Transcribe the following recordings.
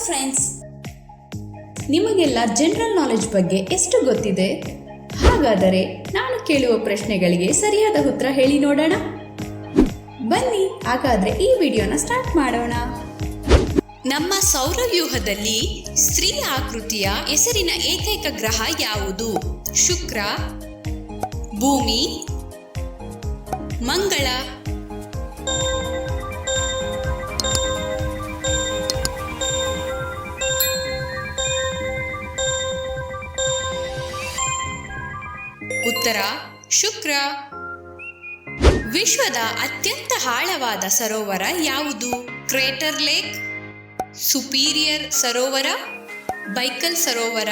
Friends, ನಿಮಗೆಲ್ಲ general knowledge ಬಗ್ಗೆ ಎಷ್ಟು ಗೊತ್ತಿದೆ? ಹಾಗಾದರೆ ನಾನು ಕೇಳುವ ಪ್ರಶ್ನೆಗಳಿಗೆ ಸರಿಯಾದ ಉತ್ತರ ಹೇಳಿ ನೋಡೋಣ. ಬನ್ನಿ ಹಾಗಾದರೆ ಈ ವಿಡಿಯೋನ ಸ್ಟಾರ್ಟ್ ಮಾಡೋಣ. ನಮ್ಮ ಸೌರವ್ಯೂಹದಲ್ಲಿ ಸ್ತ್ರೀ ಆಕೃತಿಯ ಹೆಸರಿನ ಏಕೈಕ ಗ್ರಹ ಯಾವುದು? ಶುಕ್ರ, ಭೂಮಿ, ಮಂಗಳ. ಉತ್ತರ ಶುಕ್ರ. ವಿಶ್ವದ ಅತ್ಯಂತ ಆಳವಾದ ಸರೋವರ ಯಾವುದು? ಕ್ರೇಟರ್ ಲೇಕ್, ಸುಪೀರಿಯರ್ ಸರೋವರ, ಬೈಕಲ್ ಸರೋವರ.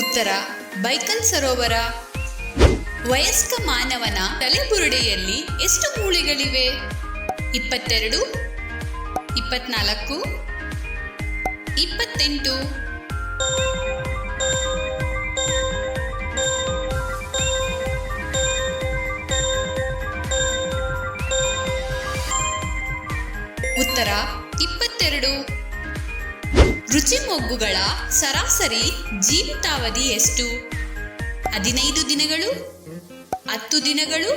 ಉತ್ತರ ಬೈಕಲ್ ಸರೋವರ. ವಯಸ್ಕ ಮಾನವನ ತಲೆಬುರುಡೆಯಲ್ಲಿ ಎಷ್ಟು ಮೂಳೆಗಳಿವೆ? 22, 24, 28. ಉತ್ತರ 22. ರುಚಿಮೊಗ್ಗುಗಳ ಸರಾಸರಿ ಜೀವಿತಾವಧಿ ಎಷ್ಟು? 15 ದಿನಗಳು, 10 ದಿನಗಳು,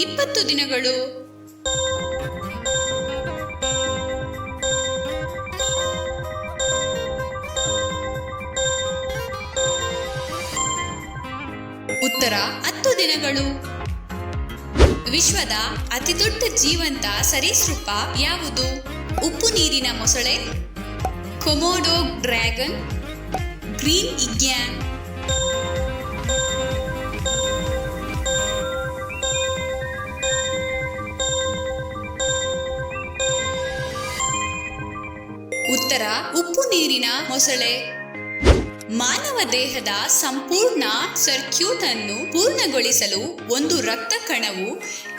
20 ದಿನಗಳು. ಉತ್ತರ 10 ದಿನಗಳು. ವಿಶ್ವದ ಅತಿದೊಡ್ಡ ಜೀವಂತ ಸರೀಸೃಪ ಯಾವುದು? ಉಪ್ಪು ನೀರಿನ ಮೊಸಳೆ, ಕೊಮೋಡೋ ಡ್ರ್ಯಾಗನ್, ಗ್ರೀನ್ ಇಗ್ಯಾನ್. ಉತ್ತರ ಉಪ್ಪು ನೀರಿನ ಮೊಸಳೆ. ಮಾನವ ದೇಹದ ಸಂಪೂರ್ಣ ಸರ್ಕ್ಯೂಟ್ ಅನ್ನು ಪೂರ್ಣಗೊಳಿಸಲು ಒಂದು ರಕ್ತ ಕಣವು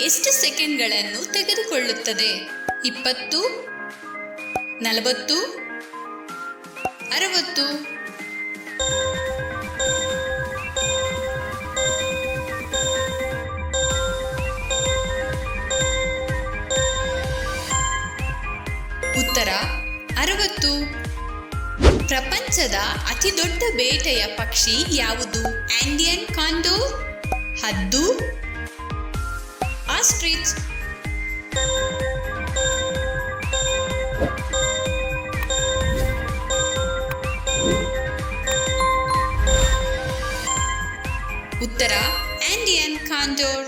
ಎಷ್ಟು ಸೆಕೆಂಡ್ಗಳನ್ನು ತೆಗೆದುಕೊಳ್ಳುತ್ತದೆ? 20, 40, 60. ಉತ್ತರ 60. ಪ್ರಪಂಚದ ಅತಿದೊಡ್ಡ ಬೇಟೆಯ ಪಕ್ಷಿ ಯಾವುದು? ಆಂಡಿಯನ್ ಕಾಂಡೋರ್, ಹದ್ದು, ಆಸ್ಟ್ರಿಚ್. ಉತ್ತರ ಆಂಡಿಯನ್ ಕಾಂಡೋರ್.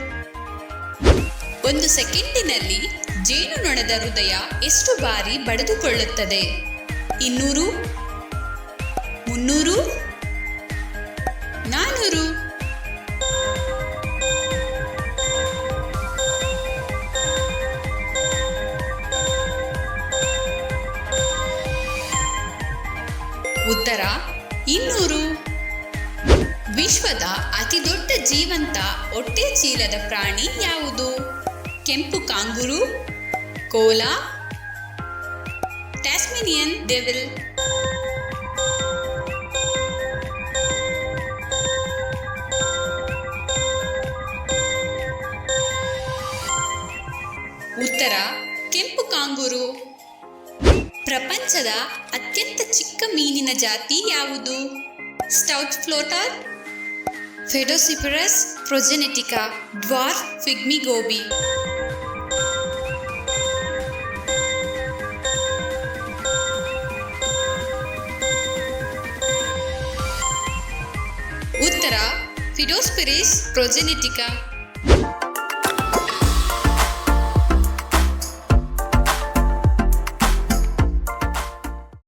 ಒಂದು ಸೆಕೆಂಡಿನಲ್ಲಿ ಜೇನುನೊಣದ ಹೃದಯ ಎಷ್ಟು ಬಾರಿ ಬಡಿದುಕೊಳ್ಳುತ್ತದೆ? 200, 300, 400. ಉತ್ತರ 200. ವಿಶ್ವದ ಅತಿದೊಡ್ಡ ಜೀವಂತ ಹೊಟ್ಟೆ ಚೀಲದ ಪ್ರಾಣಿ ಯಾವುದು? ಕೆಂಪು ಕಾಂಗೂರು, ಕೋಲಾ, ಟ್ಯಾಸ್ಮೇನಿಯನ್ ಡೆವಿಲ್. ಉತ್ತರ ಕೆಂಪು ಕಾಂಗೂರು. ಪ್ರಪಂಚದ ಅತ್ಯಂತ ಚಿಕ್ಕ ಮೀನಿನ ಜಾತಿ ಯಾವುದು? Stout floater, Paedocypris progenetica, dwarf pygmy goby. ಉತ್ತರ ಫಿಡೋಸ್ಪಿರಿಸ್ ಪ್ರೊಜೆನೆಟಿಕಾ.